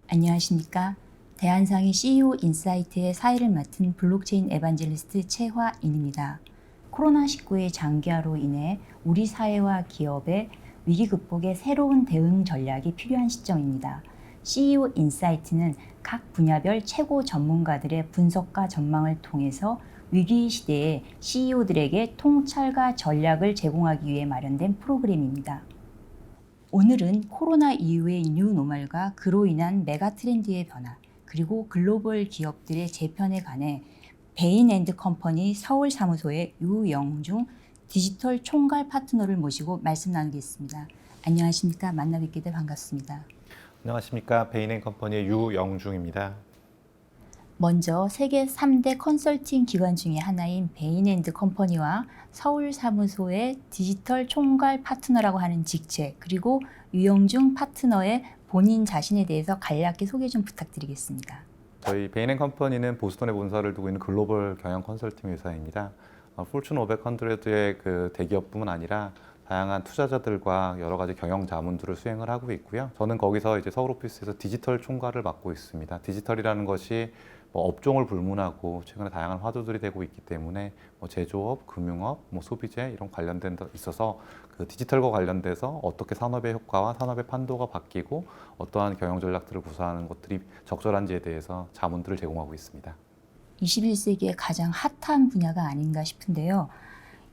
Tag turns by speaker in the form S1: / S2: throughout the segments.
S1: 안녕하십니까. 대한상의 CEO 인사이트의 사회를 맡은 블록체인 에반젤리스트 최화인입니다. 코로나19의 장기화로 인해 우리 사회와 기업의 위기 극복에 새로운 대응 전략이 필요한 시점입니다. CEO 인사이트는 각 분야별 최고 전문가들의 분석과 전망을 통해서 위기 시대에 CEO들에게 통찰과 전략을 제공하기 위해 마련된 프로그램입니다. 오늘은 코로나 이후의 뉴노멀과 그로 인한 메가 트렌드의 변화, 그리고 글로벌 기업들의 재편에 관해 베인앤드컴퍼니 서울 사무소의 유영중 디지털 총괄 파트너를 모시고 말씀 나누겠습니다. 안녕하십니까. 만나 뵙게 돼 반갑습니다.
S2: 안녕하십니까. 베인앤컴퍼니의 유영중입니다.
S1: 먼저 세계 3대 컨설팅 기관 중에 하나인 베인앤드컴퍼니와 서울 사무소의 디지털 총괄 파트너라고 하는 직책, 그리고 유영중 파트너의 본인 자신에 대해서 간략히 소개 좀 부탁드리겠습니다.
S2: 저희 베인앤컴퍼니는 보스턴에 본사를 두고 있는 글로벌 경영 컨설팅 회사입니다. 포춘 500의 그 대기업뿐만 아니라 다양한 투자자들과 여러 가지 경영 자문들을 수행을 하고 있고요. 저는 거기서 이제 서울 오피스에서 디지털 총괄을 맡고 있습니다. 디지털이라는 것이 업종을 불문하고 최근에 다양한 화두들이 되고 있기 때문에 제조업, 금융업, 소비재 이런 관련된 데 있어서 그 디지털과 관련돼서 어떻게 산업의 효과와 산업의 판도가 바뀌고 어떠한 경영 전략들을 구사하는 것들이 적절한지에 대해서 자문들을 제공하고 있습니다.
S1: 21세기의 가장 핫한 분야가 아닌가 싶은데요.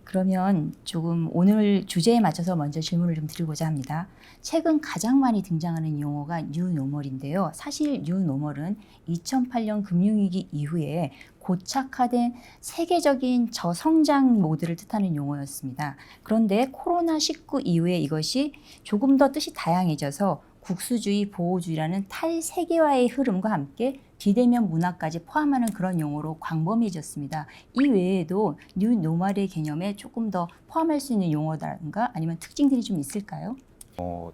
S1: 그러면 조금 오늘 주제에 맞춰서 먼저 질문을 좀 드리고자 합니다. 최근 가장 많이 등장하는 용어가 뉴노멀인데요. 사실 뉴노멀은 2008년 금융위기 이후에 고착화된 세계적인 저성장 모드를 뜻하는 용어였습니다. 그런데 코로나19 이후에 이것이 조금 더 뜻이 다양해져서 국수주의, 보호주의라는 탈세계화의 흐름과 함께 비대면 문화까지 포함하는 그런 용어로 광범위해졌습니다. 이 외에도 뉴노멀의 개념에 조금 더 포함할 수 있는 용어라든가 아니면 특징들이 좀 있을까요?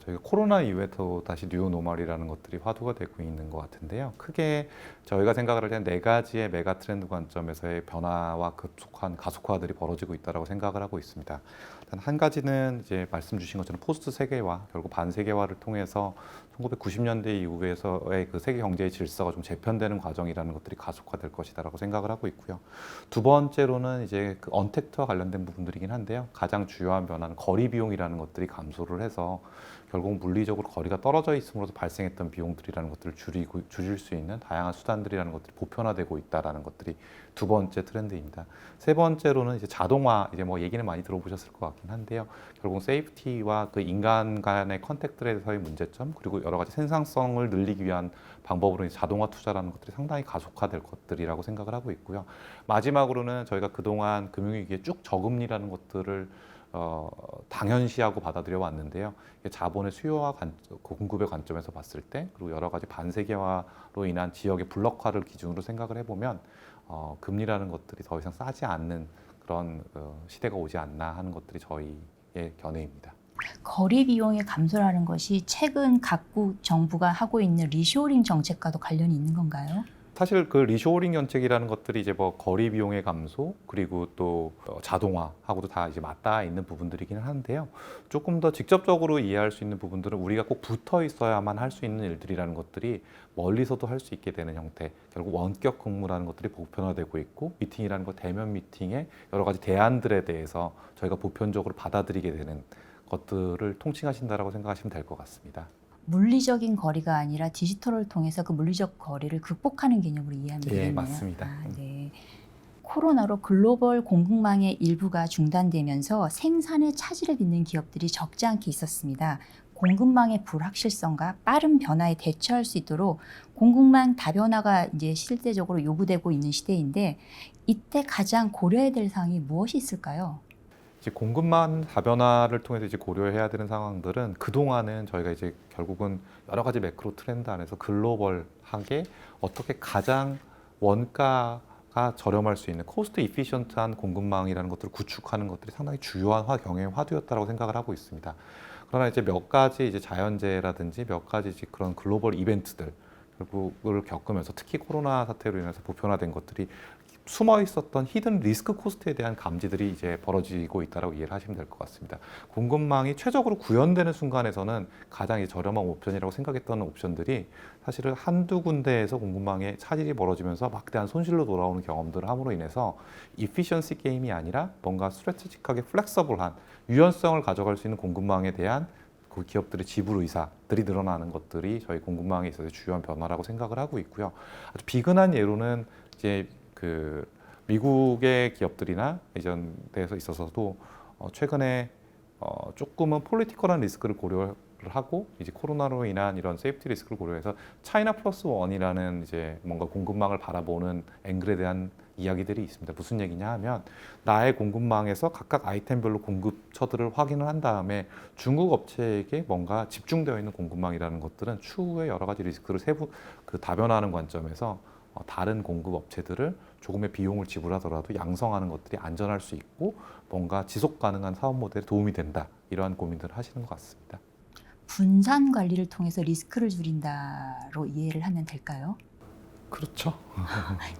S2: 저희가 코로나 이후에도 다시 뉴노멀이라는 것들이 화두가 되고 있는 것 같은데요. 크게 저희가 생각을 할 때는 네 가지의 메가 트렌드 관점에서의 변화와 급속한 가속화들이 벌어지고 있다고 생각을 하고 있습니다. 일단 한 가지는 이제 말씀 주신 것처럼 포스트 세계화, 결국 반세계화를 통해서 1990년대 이후에서의 그 세계 경제의 질서가 좀 재편되는 과정이라는 것들이 가속화될 것이다라고 생각을 하고 있고요. 두 번째로는 이제 그 언택트와 관련된 부분들이긴 한데요. 가장 주요한 변화는 거리 비용이라는 것들이 감소를 해서 결국 물리적으로 거리가 떨어져 있음으로써 발생했던 비용들이라는 것들을 줄일 수 있는 다양한 수단들이라는 것들이 보편화되고 있다라는 것들이 두 번째 트렌드입니다. 세 번째로는 이제 자동화, 이제 얘기는 많이 들어보셨을 것 같긴 한데요. 결국 세이프티와 그 인간 간의 컨택트에서의 문제점, 그리고 여러 가지 생산성을 늘리기 위한 방법으로 이제 자동화 투자라는 것들이 상당히 가속화될 것들이라고 생각을 하고 있고요. 마지막으로는 저희가 그동안 금융위기에 쭉 저금리라는 것들을 당연시하고 받아들여 왔는데요. 자본의 수요와 공급의 관점에서 봤을 때, 그리고 여러 가지 반세계화로 인한 지역의 블록화를 기준으로 생각을 해보면 금리라는 것들이 더 이상 싸지 않는 그런 시대가 오지 않나 하는 것들이 저희의 견해입니다.
S1: 거리 비용의 감소라는 것이 최근 각국 정부가 하고 있는 리쇼어링 정책과도 관련이 있는 건가요?
S2: 사실 그 리쇼어링 정책이라는 것들이 이제 거리 비용의 감소, 그리고 또 자동화하고도 다 이제 맞닿아 있는 부분들이기는 한데요. 조금 더 직접적으로 이해할 수 있는 부분들은 우리가 꼭 붙어 있어야만 할 수 있는 일들이라는 것들이 멀리서도 할 수 있게 되는 형태, 결국 원격 근무라는 것들이 보편화되고 있고, 미팅이라는 것, 대면 미팅의 여러 가지 대안들에 대해서 저희가 보편적으로 받아들이게 되는 것들을 통칭하신다라고 생각하시면 될 것 같습니다.
S1: 물리적인 거리가 아니라 디지털을 통해서 그 물리적 거리를 극복하는 개념으로 이해하면 되겠네요.
S2: 네, 맞습니다.
S1: 네. 코로나로 글로벌 공급망의 일부가 중단되면서 생산의 차질을 빚는 기업들이 적지 않게 있었습니다. 공급망의 불확실성과 빠른 변화에 대처할 수 있도록 공급망 다변화가 이제 실제적으로 요구되고 있는 시대인데, 이때 가장 고려해야 될 사항이 무엇이 있을까요?
S2: 이제 공급망 다변화를 통해서 이제 고려해야 되는 상황들은 그동안은 저희가 이제 결국은 여러 가지 매크로 트렌드 안에서 글로벌하게 어떻게 가장 원가가 저렴할 수 있는 코스트 이피션트한 공급망이라는 것들을 구축하는 것들이 상당히 주요한 경영의 화두였다고 생각을 하고 있습니다. 그러나 이제 몇 가지 이제 자연재해라든지 몇 가지 이제 그런 글로벌 이벤트들, 결국을 겪으면서 특히 코로나 사태로 인해서 보편화된 것들이 숨어 있었던 히든 리스크 코스트에 대한 감지들이 이제 벌어지고 있다고 이해를 하시면 될 것 같습니다. 공급망이 최적으로 구현되는 순간에서는 가장 이제 저렴한 옵션이라고 생각했던 옵션들이 사실은 한두 군데에서 공급망에 차질이 벌어지면서 막대한 손실로 돌아오는 경험들을 함으로 인해서 이피션시 게임이 아니라 뭔가 스트래티직하게 플렉서블한 유연성을 가져갈 수 있는 공급망에 대한 그 기업들의 지불 의사들이 늘어나는 것들이 저희 공급망에 있어서 주요한 변화라고 생각을 하고 있고요. 아주 비근한 예로는 이제 그 미국의 기업들이나 예전에서 있어서도 최근에 조금은 폴리티컬한 리스크를 고려를 하고 이제 코로나로 인한 이런 세이프티 리스크를 고려해서 차이나 플러스 원이라는 이제 뭔가 공급망을 바라보는 앵글에 대한 이야기들이 있습니다. 무슨 얘기냐 하면 나의 공급망에서 각각 아이템별로 공급처들을 확인을 한 다음에 중국 업체에게 뭔가 집중되어 있는 공급망이라는 것들은 추후에 여러 가지 리스크를 다변화하는 관점에서 다른 공급 업체들을 조금의 비용을 지불하더라도 양성하는 것들이 안전할 수 있고 뭔가 지속 가능한 사업 모델에 도움이 된다. 이러한 고민들을 하시는 것 같습니다.
S1: 분산 관리를 통해서 리스크를 줄인다로 이해를 하면 될까요?
S2: 그렇죠.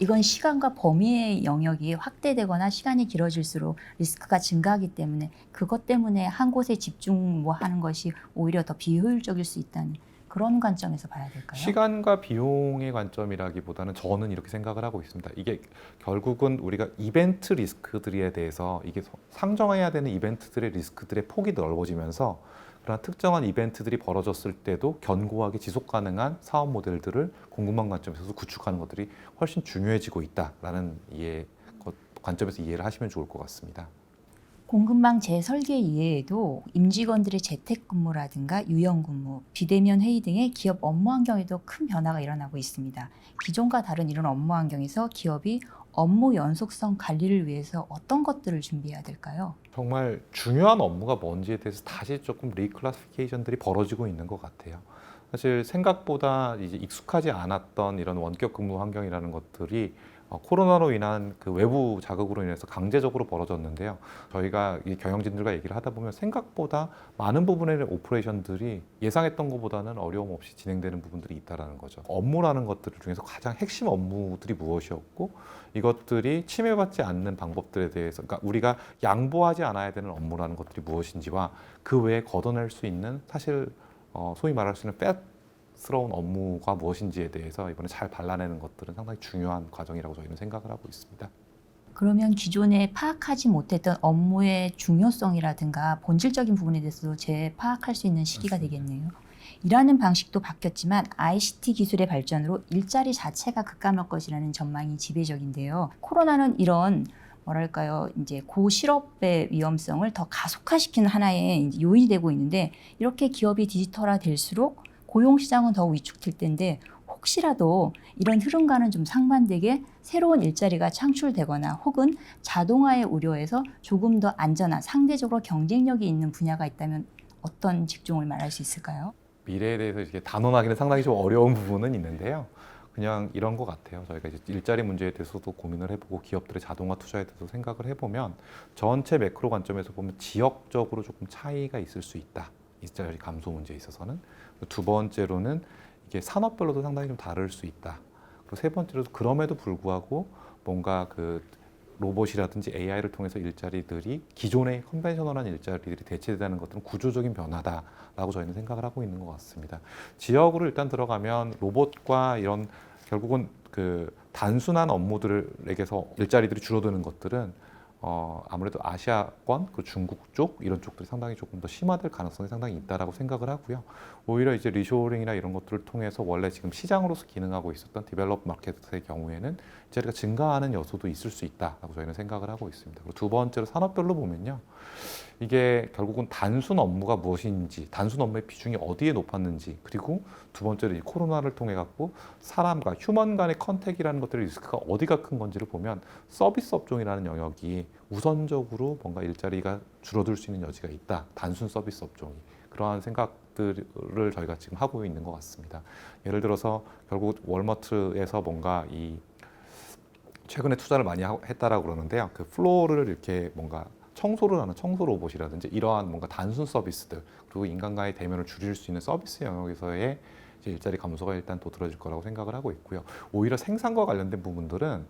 S1: 이건 시간과 범위의 영역이 확대되거나 시간이 길어질수록 리스크가 증가하기 때문에 그것 때문에 한 곳에 집중 하는 것이 오히려 더 비효율적일 수 있다는 그런 관점에서 봐야 될까요?
S2: 시간과 비용의 관점이라기보다는 저는 이렇게 생각을 하고 있습니다. 이게 결국은 우리가 이벤트 리스크들에 대해서 이게 상정해야 되는 이벤트들의 리스크들의 폭이 넓어지면서 그러나 특정한 이벤트들이 벌어졌을 때도 견고하게 지속 가능한 사업 모델들을 공급망 관점에서 구축하는 것들이 훨씬 중요해지고 있다라는 관점에서 이해를 하시면 좋을 것 같습니다.
S1: 공급망 재설계 이외에도 임직원들의 재택근무라든가 유연근무, 비대면 회의 등의 기업 업무 환경에도 큰 변화가 일어나고 있습니다. 기존과 다른 이런 업무 환경에서 기업이 업무 연속성 관리를 위해서 어떤 것들을 준비해야 될까요?
S2: 정말 중요한 업무가 뭔지에 대해서 다시 조금 리클래시피케이션들이 벌어지고 있는 것 같아요. 사실 생각보다 이제 익숙하지 않았던 이런 원격 근무 환경이라는 것들이 코로나로 인한 그 외부 자극으로 인해서 강제적으로 벌어졌는데요. 저희가 이 경영진들과 얘기를 하다 보면 생각보다 많은 부분의 오퍼레이션들이 예상했던 것보다는 어려움 없이 진행되는 부분들이 있다라는 거죠. 업무라는 것들 중에서 가장 핵심 업무들이 무엇이었고 이것들이 침해받지 않는 방법들에 대해서 그러니까 우리가 양보하지 않아야 되는 업무라는 것들이 무엇인지와 그 외에 걷어낼 수 있는 사실 소위 말할 수 있는 스러운 업무가 무엇인지에 대해서 이번에 잘 발라내는 것들은 상당히 중요한 과정이라고 저희는 생각을 하고 있습니다.
S1: 그러면 기존에 파악하지 못했던 업무의 중요성이라든가 본질적인 부분에 대해서도 재파악할 수 있는 시기가
S2: 맞습니다.
S1: 되겠네요. 일하는 방식도 바뀌었지만 ICT 기술의 발전으로 일자리 자체가 급감할 것이라는 전망이 지배적인데요. 코로나는 이런 뭐랄까요, 이제 고실업의 위험성을 더 가속화시키는 하나의 이제 요인이 되고 있는데 이렇게 기업이 디지털화될수록 고용 시장은 더욱 위축될 텐데 혹시라도 이런 흐름과는 좀 상반되게 새로운 일자리가 창출되거나 혹은 자동화의 우려에서 조금 더 안전한 상대적으로 경쟁력이 있는 분야가 있다면 어떤 직종을 말할 수 있을까요?
S2: 미래에 대해서 이렇게 단언하기는 상당히 좀 어려운 부분은 있는데요. 그냥 이런 것 같아요. 저희가 이제 일자리 문제에 대해서도 고민을 해보고 기업들의 자동화 투자에 대해서 생각을 해보면 전체 매크로 관점에서 보면 지역적으로 조금 차이가 있을 수 있다. 일자리 감소 문제에 있어서는. 두 번째로는 이게 산업별로도 상당히 좀 다를 수 있다. 그리고 세 번째로 그럼에도 불구하고 뭔가 그 로봇이라든지 AI를 통해서 일자리들이 기존의 컨벤셔널한 일자리들이 대체되는 것들은 구조적인 변화다라고 저희는 생각을 하고 있는 것 같습니다. 지역으로 일단 들어가면 로봇과 이런 결국은 그 단순한 업무들에게서 일자리들이 줄어드는 것들은 아무래도 아시아권, 그 중국 쪽 이런 쪽들이 상당히 조금 더 심화될 가능성이 상당히 있다라고 생각을 하고요. 오히려 이제 리쇼어링이나 이런 것들을 통해서 원래 지금 시장으로서 기능하고 있었던 디벨롭 마켓의 경우에는 일자리가 증가하는 요소도 있을 수 있다라고 저희는 생각을 하고 있습니다. 그리고 두 번째로 산업별로 보면요. 이게 결국은 단순 업무가 무엇인지, 단순 업무의 비중이 어디에 높았는지, 그리고 두 번째로 이 코로나를 통해 갖고 사람과 휴먼 간의 컨택이라는 것들의 리스크가 어디가 큰 건지를 보면 서비스 업종이라는 영역이 우선적으로 뭔가 일자리가 줄어들 수 있는 여지가 있다. 단순 서비스 업종이. 그러한 생각들을 저희가 지금 하고 있는 것 같습니다. 예를 들어서 결국 월마트에서 뭔가 이 최근에 투자를 많이 했다라고 그러는데요. 그 플로어를 이렇게 뭔가 청소를 하는 청소 로봇이라든지 이러한 뭔가 단순 서비스들 그리고 인간과의 대면을 줄일 수 있는 서비스 영역에서의 이제 일자리 감소가 일단 도드라질 거라고 생각을 하고 있고요. 오히려 생산과 관련된 부분들은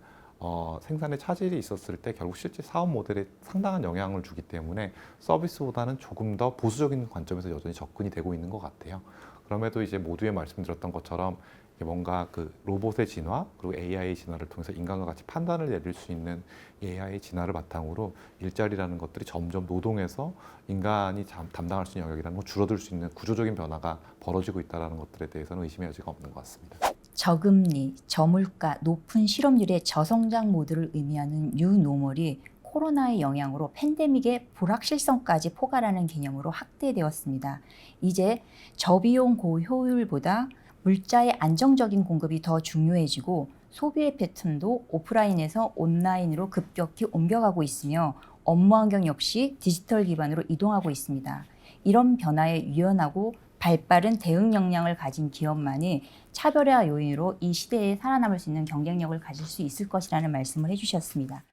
S2: 생산에 차질이 있었을 때 결국 실제 사업 모델에 상당한 영향을 주기 때문에 서비스보다는 조금 더 보수적인 관점에서 여전히 접근이 되고 있는 것 같아요. 그럼에도 이제 모두에 말씀드렸던 것처럼 뭔가 그 로봇의 진화 그리고 AI의 진화를 통해서 인간과 같이 판단을 내릴 수 있는 AI 진화를 바탕으로 일자리라는 것들이 점점 노동에서 인간이 담당할 수 있는 영역이라는 건 줄어들 수 있는 구조적인 변화가 벌어지고 있다는 것들에 대해서는 의심의 여지가 없는 것 같습니다.
S1: 저금리, 저물가, 높은 실업률의 저성장 모드를 의미하는 뉴노멀이 코로나의 영향으로 팬데믹의 불확실성까지 포괄하는 개념으로 확대되었습니다. 이제 저비용 고효율보다 물자의 안정적인 공급이 더 중요해지고 소비의 패턴도 오프라인에서 온라인으로 급격히 옮겨가고 있으며 업무 환경 역시 디지털 기반으로 이동하고 있습니다. 이런 변화에 유연하고 발빠른 대응 역량을 가진 기업만이 차별화 요인으로 이 시대에 살아남을 수 있는 경쟁력을 가질 수 있을 것이라는 말씀을 해주셨습니다.